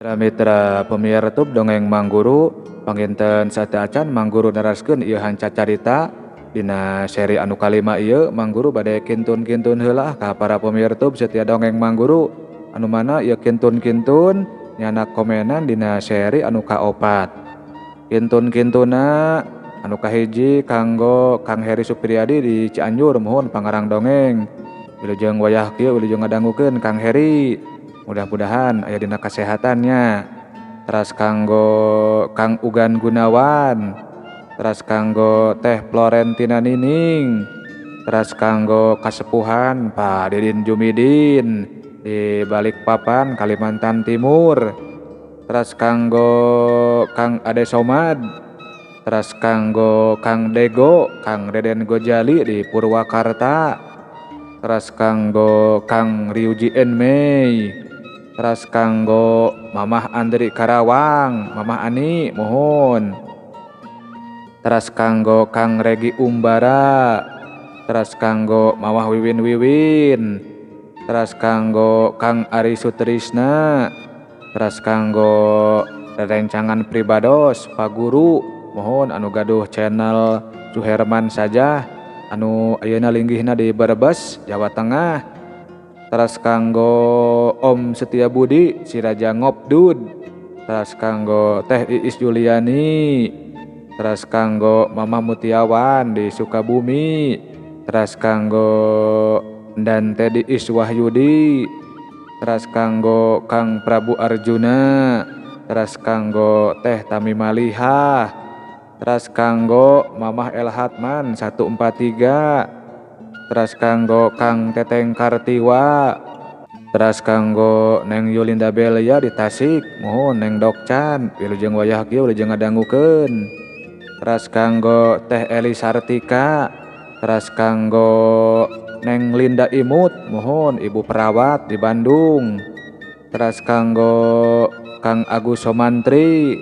Mitra pemirsa YouTube dongeng Mang Guru panginten sate acan Mang Guru naraskeun ieu hanca carita dina seri anu kalima ieu Mang Guru bade kintun-kintun heula ka para pemirsa YouTube setia dongeng Mang Guru anu mana ieu kintun-kintun nyana komenan dina seri anu kaopat. Kintun-kintuna anu kahiji kanggo Kang Heri Supriyadi di Cianjur mohon pangarang dongeng. Wilujeng wayah kieu wilujeng ngadangukeun Kang Heri. Mudah-mudahan aya dina kasehatannya. Teras kanggo Kang Ugan Gunawan, teras kanggo Teh Florentina Nining, teras kanggo kasepuhan Pak Didin Jumidin di Balikpapan Kalimantan Timur, teras kanggo Kang Ade Somad, teras kanggo Kang Dego, Kang Deden Gojali di Purwakarta, teras kanggo Kang Ryuji Enmei, teras kanggo Mamah Andri Karawang, Mamah Ani mohon, teras kanggo Kang Regi Umbara, teras kanggo Mamah Wiwin Wiwin, teras kanggo Kang Ari Sutrisna, teras kanggo rerencangan pribados Pak Guru mohon anu gaduh channel Suherman saja anu ayeuna linggihna di Brebes Jawa Tengah. Teras kanggo Om Setia Budi si Raja Ngopdud, teras kanggo Teh Iis Juliani, teras kanggo Mamah Mutiawan di Sukabumi, teras kanggo dan Tedi Iswahyudi, teras kanggo Kang Prabu Arjuna, teras kanggo Teh Tami Malihah, teras kanggo Mamah Elhatman 143, teras kanggo Kang Teteng Kartiwa, teras kanggo Neng Yulinda Belia di Tasik mohon Neng Dokcan wilujeng wayah kieu wilujeng ngadangukeun, teras kanggo Teh Eli Sartika, teras kanggo Neng Linda Imut mohon Ibu Perawat di Bandung, teras kanggo Kang Agus Somantri,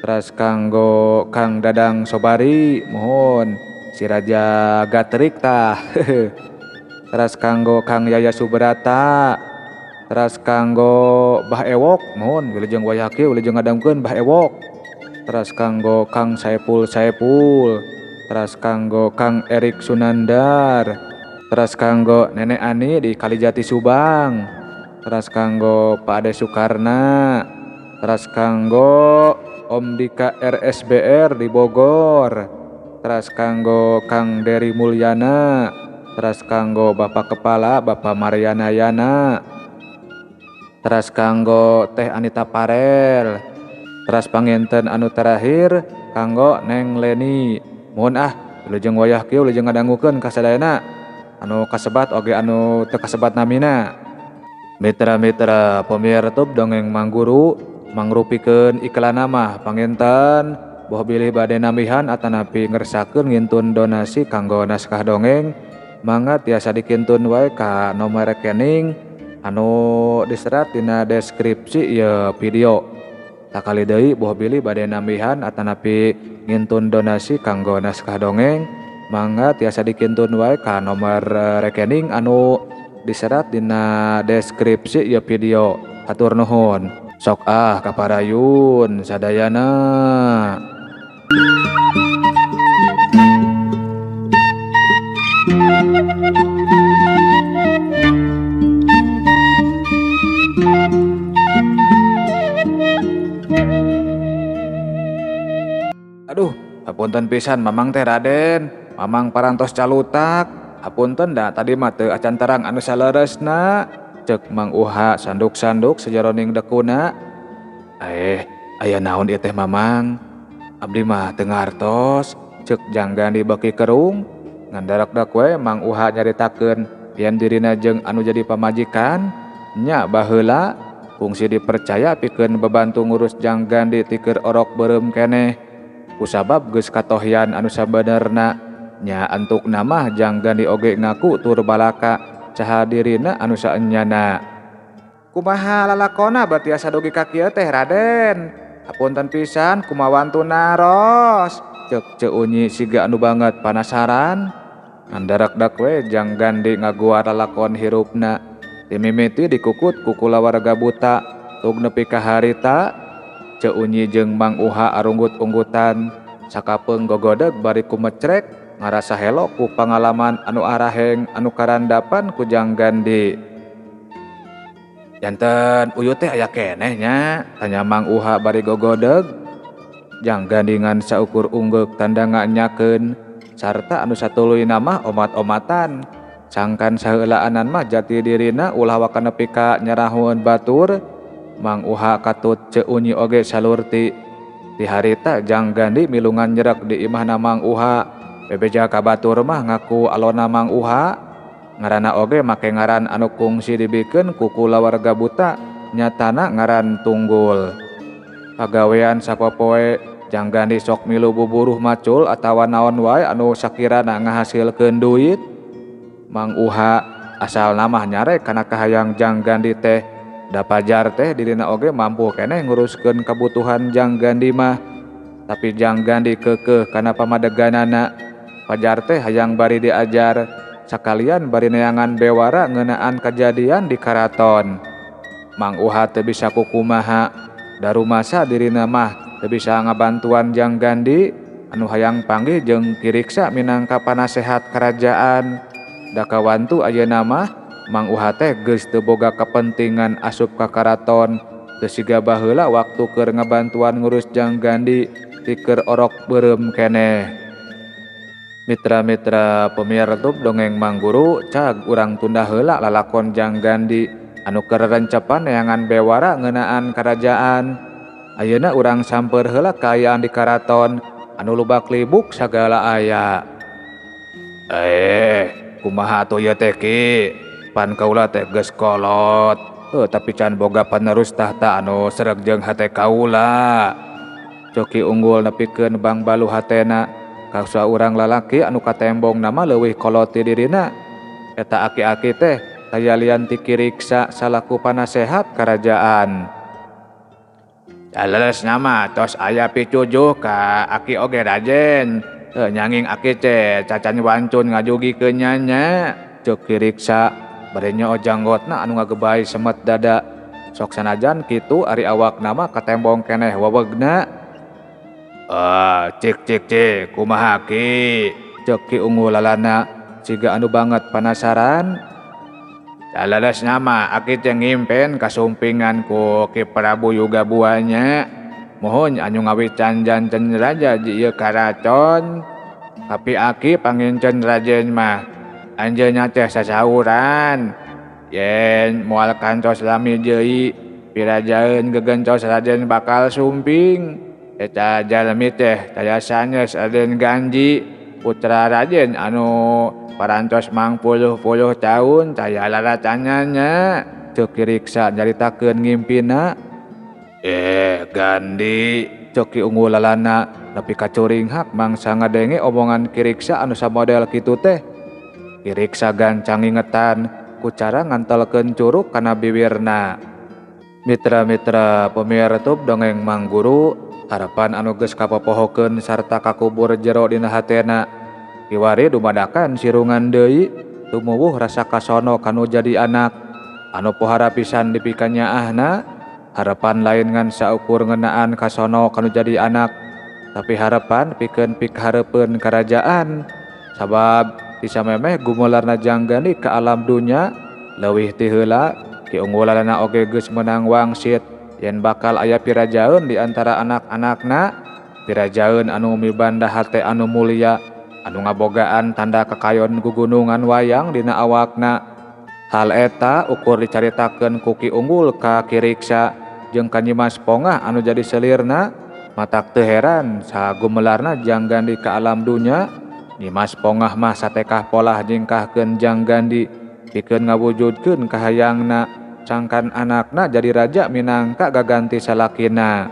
teras kanggo Kang Dadang Sobari mohon si Raja Gatrik tah teras kanggo Kang Yaya Subrata, teras kanggo Bah Ewok mohon wilujeng wayah kieu wilujeng ngadangkeun Bah Ewok, teras kanggo Kang Saipul, teras kanggo Kang Erik Sunandar, teras kanggo Nenek Ani di Kalijati Subang, teras kanggo Pak Ade Sukarna, teras kanggo Om Dika RSBR di Bogor, teras kanggo Kang Dery Mulyana, teras kanggo Bapak Kepala Bapak Mariana Yana, teras kanggo Teh Anita Parel, teras panginten anu terakhir kanggo Neng Leni mohon wilujeng wayah kieu wilujeng ngadangukeun kasadayana anu kasebat oge anu teu kasebat namina. Mitra-mitra pemirsa YouTube dongeng Mang Guru mangrupikeun iklan mah panginten boh bilih bade namihan atanapi ngersakeun ngintun donasi kanggo naskah dongeng mangga tiasa dikintun wae ka nomor rekening anu diserat dina deskripsi ieu video. Takali deui boh bilih bade namihan atanapi ngintun donasi kanggo naskah dongeng mangga tiasa dikintun wae ka nomor rekening anu diserat dina deskripsi ieu video. Hatur nuhun. Sok kaparayun sadayana. Aduh, hapunten pisan Mamang teh Raden, Mamang parantos calutak. Hapunten da tadi mah teu acan terang anu saleresna. Cek Mang Uha sanduk-sanduk sajaroning dekuna. Aya naon ieu teh Mamang? Abdi mah teu ngartos. Cek janggan dibeki kerung. Ngandarak-dak we Mang Uha nyaritakeun yen dirina jeung anu jadi pamajikan nya baheula fungsi dipercaya pikeun bebantu ngurus janggan di ti keur orok beureum keneh. Kusabab geus katohyan anu sabenerna nya antukna mah janggan di oge ngaku tur balaka caha dirina anu saenyana. Kumaha lalakona berarti asa dugi ka kieu teh Raden? Hapunten pisan kumawantu naros. Cek Ceunyi siga anu banget panasaran. Ngandarak-dak we janggan di ngaguar lalakon hirupna. Dimimiti dikukut ku kulawarga buta tug nepi ka harita Ceunyi jeung Mang Uha arunggut-unggutan sakapeung gogodeg bari kumecrek ngarasa helo ku pangalaman anu araheng anu karandapan ku Jang Gandi. "Janten uyuh teh aya keneh nya?" tanya Mang Uha bari gogodeg. Jang Gandi ngan saukur unggek tanda nganyakeun sarta anu satuluyna mah omat-omatan. Sangkan saheulaanan mah jati dirina ulah waka nepi ka nyarahun batur. Mang Uha katut Ceunyi oge salurti. Di harita Jang Gandi milungan nyerek di imahna Mang Uha. Bebeja ka batur mah ngaku alona Mang Uha. Ngaranna oge make ngaran anu kungsi dibikeun ku kulawarga buta, nyatana ngaran Tunggul. Pagawean sapopoe Jang Gandi sok milu buburuh macul atawa naon wae anu sakirana ngahasilkeun duit. Mang Uha asal namah nyare kana kahayang Jang Gandi teh da pajar teh dirina oge mampu keneh nguruskeun kabutuhan Jang Gandi mah. Tapi Jang Gandi keukeuh kana pamadeganana. Pajar teh hayang bari diajar sakalian bari neangan bewara ngeunaan kajadian di karaton. Mang Uha teu bisa kukumaha, darumasa dirina mah teu bisa ngabantuan Jang Gandi anu hayang panggih jeung kiriksa minangka panasehat kerajaan. Da kawantu ayeuna mah Mang Uha teh geus teu boga kapentingan asup ka karaton, teu siga baheula waktu keur ngabantuan ngurus Jang Gandi ti keur orok beureum keneh. Mitra-mitra pemirtub dongeng Mang Guru, cag urang tunda heula lalakon Jang Gandi anu keur rencepan neangan bewara ngeunaan karajaan. Ayeuna urang samper heula kaayaan di karaton anu lubak libuk sagala aya. Kumaha atuh ieu teh Ki? Pan kaula teh geus kolot. Tapi can boga panerus tahta anu sreg jeung hate kaula. Coki unggul nepikeun Bang Balu hatena. Kasua urang lalaki anu katembong nama leuwih kolot ti dirina. Eta aki-aki teh tayalian ti kiriksa salaku panasehat karajaan. Daleus nama tos aya pitujuh ka aki oge Raden. Nyanging aki teh cacan wancun ngajugikeun nya. Ceuk kiriksa bari nyo janggotna anu ngagebay semet dada. Sok sanajan kitu ari awakna mah katembong keneh wewegna. Cik, kumaha Ki? Ceuk Ki Unggul lalana siga anu banget panasaran. Daleus nama aki teh ngimpen kasumpingan ku Ki Prabu Yuga Buanya. Mohon anu ngawican janten raja di ieu karaton. Tapi aki pangincen Raden mah anjeunna teh sasauran. Yen moal kantos lami deui pirajaeun gegentos Raden bakal sumping. Eta jalmi teh daya sanes Raden Ganji putra Raden anu parantos mangpuluh-puluh taun taya laratannya. Ceuk kiriksa nyaritakeun ngimpina. Gandi, ceuk Ki Unggul lalana nepi kacuring hak mangsa ngadenge omongan kiriksa anu samodel kitu teh. Kiriksa gancang ingetan ku cara ngantelkeun curug kana bibirna. Mitra-mitra pemirtub dongeng Mang Guru, harapan anu geus kapopohokeun sarta kakubur jero dina hatena. Kiwari dumadakan sirungan deui tumuwuh rasa kasono kanu jadi anak. Anu pohara pisan dipikan nyaahna. Harapan lain ngan saukur ngeunaan kasono kanu jadi anak. Tapi harapan pikeun pikhareupeun karajaan. Sabab ti samemeh gumelarna Jang Gandi ka alam dunya leuwih ti heula Ki Unggul lalana oge geus meunang wangsit yen bakal aya pirajaeun di antara anak-anakna. Pirajaeun anu mibanda hate anu mulia, anu ngabogaan tanda kakayon gugunungan wayang dina awakna. Hal eta ukur dicaritakeun ku Ki Unggul ka kiriksa jeung ka Nyimas Pongah anu jadi selirna. Matak teu heran sagumelarna Jang Gandi ka alam dunya. Nyimas Pongah mah satekah polah jingkahkeun Jang Gandi pikeun ngawujudkeun kahayangna. Sangkan anakna jadi raja minangka gaganti salakina.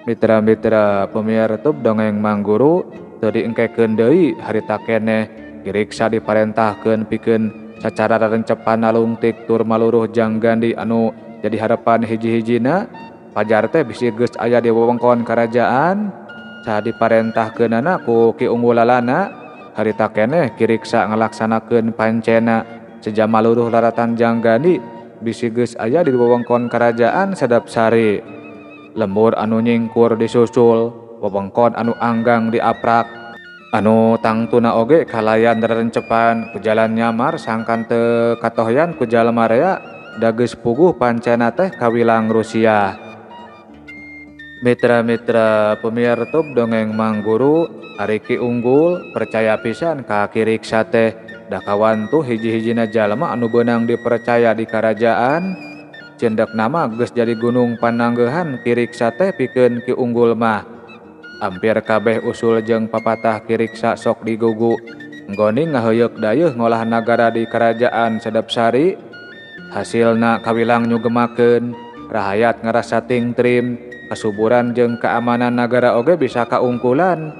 Mitra-mitra pemirtub dongeng Mang Guru, teu diengkekeun deui harita keneh kiriksa diparentahkeun pikeun sacara rencepan nalungtik tur maluruh Jang Gandi anu jadi harapan hiji-hijina. Pajar teh bisi geus aya di wewengkon karajaan. Saha diparentahkeunana ku Ki Unggul lalana, harita keneh kiriksa ngalaksanakeun pancena sejam maluruh laratan Jang Gandi bisi geus aya di wewengkon kerajaan Sedapsari. Lembur anu nyingkur disusul, wewengkon anu anggang diaprak. Anu tangtuna oge kalayan rerencepan ku jalan nyamar sangkan teu katohyan ku jalma rea da geus puguh pancena teh kawilang Rusia. Mitra-mitra pemirtub dongeng Mang Guru, ari Ki Unggul percaya pisan ka Ki Riksa teh da kawantu hiji-hijina jalma anu beunang dipercaya di karajaan. Cendak nama geus jadi gunung pananggehan Ki Riksa teh pikeun Ki Unggul mah. Hampir kabeh usul jeung papatah Ki Riksa sok digugu. Nggoni ngaheuyeuh dayeuh ngolah nagara di kerajaan Sedapsari. Hasilna kawilang nyugemakeun, rahayat ngarasa tingtrim, kasuburan jeung keamanan nagara oge bisa kaungkulan.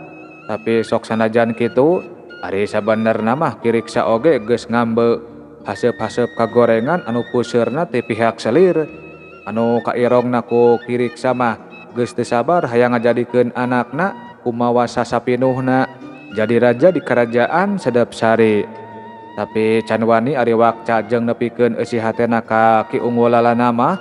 Tapi sok sanajan kitu, ari sabenerna mah Ki Riksa oge geus ngambe haseup-haseup kagorengan anu puseurna ti pihak selir. Anu kairongna ku Ki Riksa mah geus teu sabar hayang ngajadikeun anakna kumawa sasapinuhna jadi raja di kerajaan Sedapsari. Tapi can wani ari wakca jeung nepikeun eusi hatena ka Ki Unggul lalana mah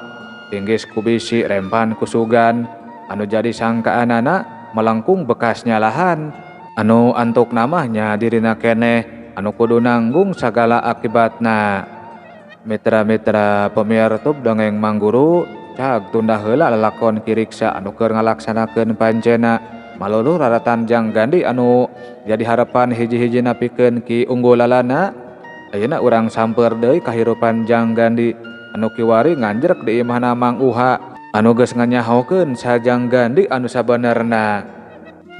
tinggis ku bisi rempan ku sugan anu jadi sangkaanana melengkung bekasnya lahan anu antuk namanya dirina keneh anu kudu nanggung sagala akibatna. Mitra-mitra pemirtub dongeng Mang Guru, cag tunda heula lalakon Ki Riksa anu keur ngalaksanakeun pancena maluluh raratan Janggandi anu jadi harapan hiji-hijina pikeun Ki Unggul lalana. Ayeuna urang samper deui kahirupan Janggandi anu kiwari nganjrek di imahna Mang Uha anu geus nganyahokeun sa Janggandi anu sabenerna.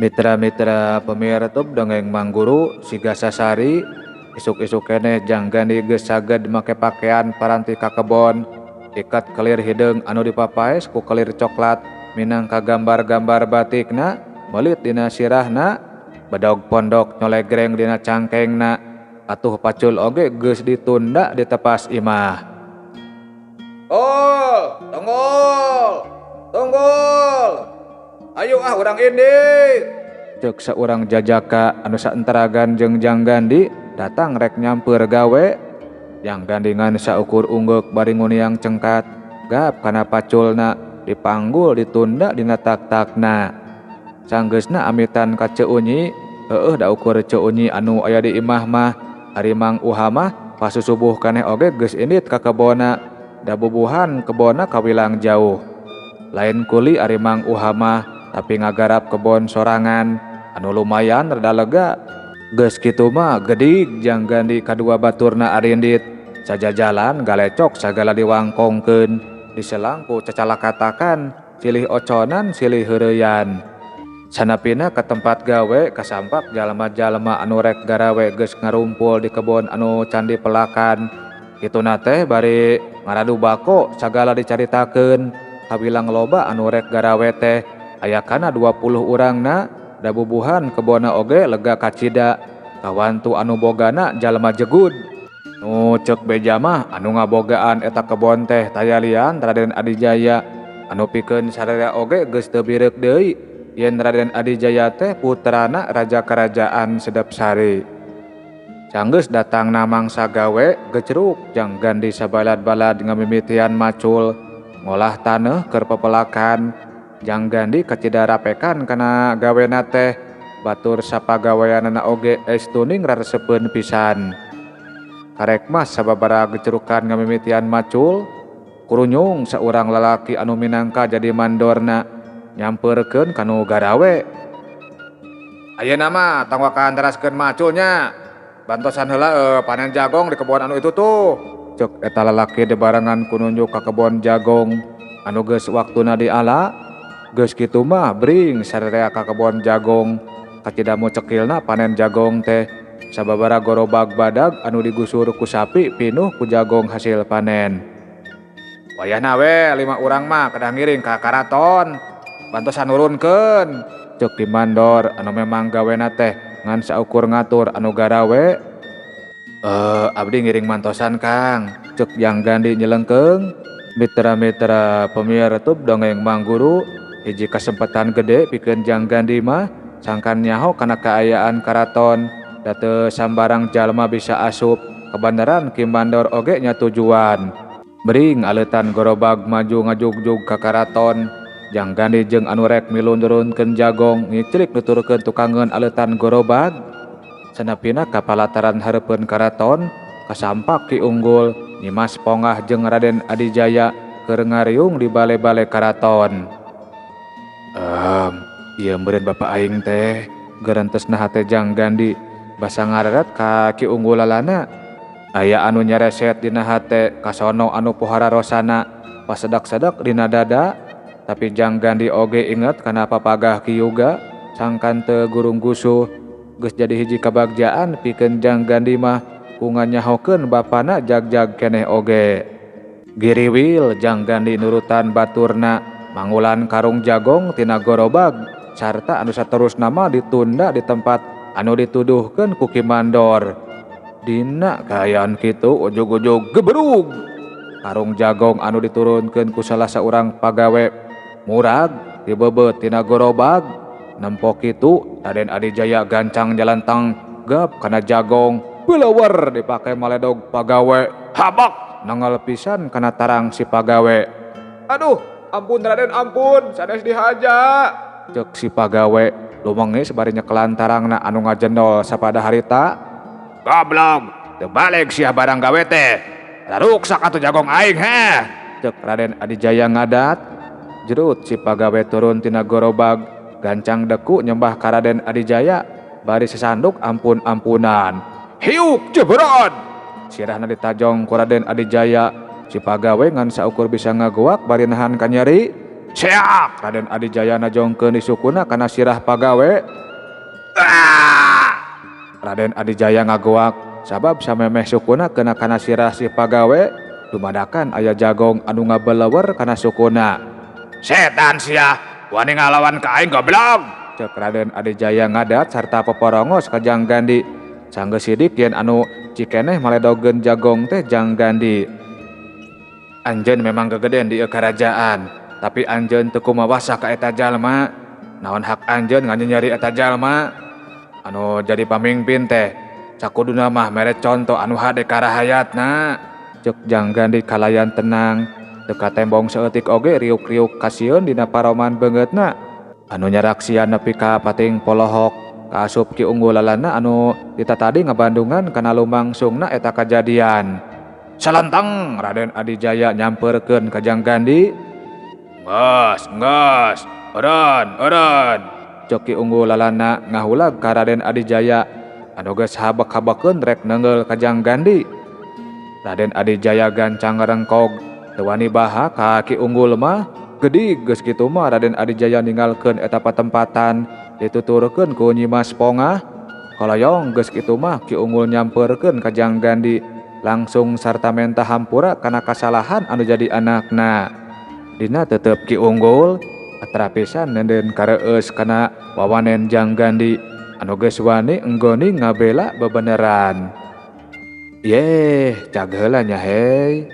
Mitra-mitra pemirtub dongeng Mang Guru, siga sasari isuk-isuk keneh Janggandi geus saged make pakean paranti ka kebon, ikat kelir hideung anu dipapaes ku kelir coklat minangka gambar-gambar batikna melit dina sirahna, bedog pondok nyolegreng dina cangkengna, atuh pacul oge geus ditunda di tepas imah. Tunggul, ayo urang ini, ceuk saurang jajaka anu saenteragan jeung Janggandi datang rek nyamper gawe. Janggandi ngan saukur ungguk bari nguniang cengkat, gap kana paculna dipanggul ditunda dina tak-takna. Sanggeusna amitan ka Ceunyi, heueuh da ukur Ceunyi anu aya di imah mah ari Mang Uha mah pasusubuh kaneh oge geus indit ka kebona, da bubuhan kebona kawilang jauh. Lain kuli ari Mang Uha mah tapi ngagarap kebon sorangan anu lumayan rada lega. Geus kitu mah gedig Janggandi kadua baturna arindit, sajajalan galecok sagala diwangkongkeun, diselang ku cacalakatakan, silih oconan silih heureuyan. Sanapina ka tempat gawe kasampak jalma-jalma anu rek garawe geus ngarumpul di kebon anu candi pelakan. Kituna teh bari ngaradu bako sagala dicaritakeun, kabilang loba anu rek garawe teh aya kana 20 urangna, da bubuhan kebona oge lega kacida, kawantu anu bogana jalma jegud. Nu ceuk beja mah anu ngabogaan eta kebon teh tayalian Raden Adijaya, anu pikeun sadaya oge geus teu birek deui yen Raden Adijaya teh putrana raja kerajaan Sedapsari. Canggeus datangna mangsa gawe gecruk Janggandi sabalad-balad ngamimitian macul ngolah taneuh keur pepelakan. Janggandi kacida rapekan kana gawena teh, batur sapagaweanana oge estuning raresepeun pisan. Karek mas sababara gecerukan ngamimitian macul, kurunyung saurang lalaki anu minangka jadi mandorna nyamperkeun kanu garawe. Ayeuna mah tong wakan teraskeun maculnya, bantosan heula panen jagong di kebon anu itu tuh. Ceuk eta lalaki debarengan ku nunjuk ka kebon jagong anu geus waktuna diala. Geus kitu mah bring sarerea ka kebon jagong, kacida mucekilna panen jagong teh sababara gorobag badag anu digusur ku sapi pinuh ku jagong hasil panen. Wayahna we 5 urang mah kedah ngiring ka karaton, bantosan nurunkeun, ceuk di mandor anu memang gawena teh ngan saukur ngatur anu garawe. Abdi ngiring mantosan Kang, ceuk Janggandi nyelengkeung. Mitra-mitra pemirtub dongeng Mang Guru, hiji kesempatan gede pikeun Janggandi mah sangkan nyaho kana kaayaan karaton, da teu sambarang jalma bisa asup ke bandaran Ki Mandor oge nya tujuan. Bering aletan Gorobag maju ngajugjug ka karaton. Janggandi jeung anu rek milu nurunkeun jagong ngicrik nuturkeun tukangeun aletan Gorobag. Sanapina ka palataran hareupeun karaton kasampak Ki Unggul, Nyimas Pongah jeung Raden Adijaya keur ngariung di bale-bale karaton. Ieu meureun bapak aing teh geurentesna hate Janggandi basa ngararet ka Ki Unggul lalana. Aya anu nyereset dina hate kasono anu pohara rosana pasedak-sedak dina dada. Tapi Janggandi oge inget kana papagah Ki Yuga sangkan teu gurung gusuh geus jadi hiji kabagjaan pikeun Janggandi mah ku nganyahokeun bapana jag-jag keneh oge. Giriwil Janggandi nurutan baturna mangulan karung jagong tina Gorobag sarta anu saterusna mah ditunda di tempat anu dituduhkeun ku Ki Mandor. Dina kaayaan kitu ujug-ujug geberug karung jagong anu diturunkeun ku salah saurang pagawe murag dibebeut tina Gorobag. Nempo kitu Raden Adijaya gancang jalan tanggap kana jagong beleuwer dipake maledog pagawe habak nanggal pisan kana tarang si pagawe. Aduh ampun Raden ampun sanes dihaja cek si pagawe lumengis bari nyekelan tarangna anu ngajendol sapada harita. Goblok teu balik sia barang gawe teh raruksak atuh jagong aing heh cek Raden Adijaya ngadat. Jerut si pagawe turun tina Gorobag gancang deku nyembah ka Raden Adijaya bari sesanduk ampun-ampunan. Hiuk jebron sirahna ditajong ku Raden Adijaya. Si pagawe ngan saukur bisa ngaguak bari nahan ka nyeri. Seak Raden Adijaya najongkeun di sukuna kana sirah pagawe. Raden Adijaya ngaguak sabab samemeh sukuna kena kana sirah si pagawe dumadakan aya jagong anu ngabeleuwer kana sukuna. Setan sia wani ngalawan ka aing goblok cek Raden Adijaya ngadat sarta peporongos ka Janggandi. Sanggeus sidik yen anu cikeneh maledogeun jagong teh Janggandi. Anjeun memang gegeden di kerajaan tapi anjeun teu kumawasa ka eta jalma. Naon hak anjeun nganyeri eta jalma? Anu jadi pamimpin teh sakuduna mah mere contoh anu hade karahayatna cek Janggandi kalayan tenang. Teu katembong saeutik oge riuk-riuk kasieun dina paroman beungeutna anu nyaraksian nepi ka pating polohok kaasup Ki Unggul lalana anu ditatadi ngabandungan kana lumangsungna eta kajadian. Salantang Raden Adijaya nyamperkeun ka Janggandi. Geus eureun cek Ki Unggul lalana ngahulag ka Raden Adijaya anu geus habak-habakeun rek neungeul ka Janggandi. Raden Adijaya gancang ngarengkog teu wani baha ka Ki Unggul mah. Gedig geus kitu mah Raden Adijaya ninggalkeun eta patempatan dituturkeun ku Nyimas Pongah. Kaloyong geus kitu mah Ki Unggul nyamperkeun ka Janggandi langsung sarta menta hampura kana kasalahan anu jadi anakna. Dina tetep Ki Unggul atra pisan nenden kareueus kana wawanen Janggandi anu geus wani enggoni ngabela bebeneran. Yeh, cag heula nya hei.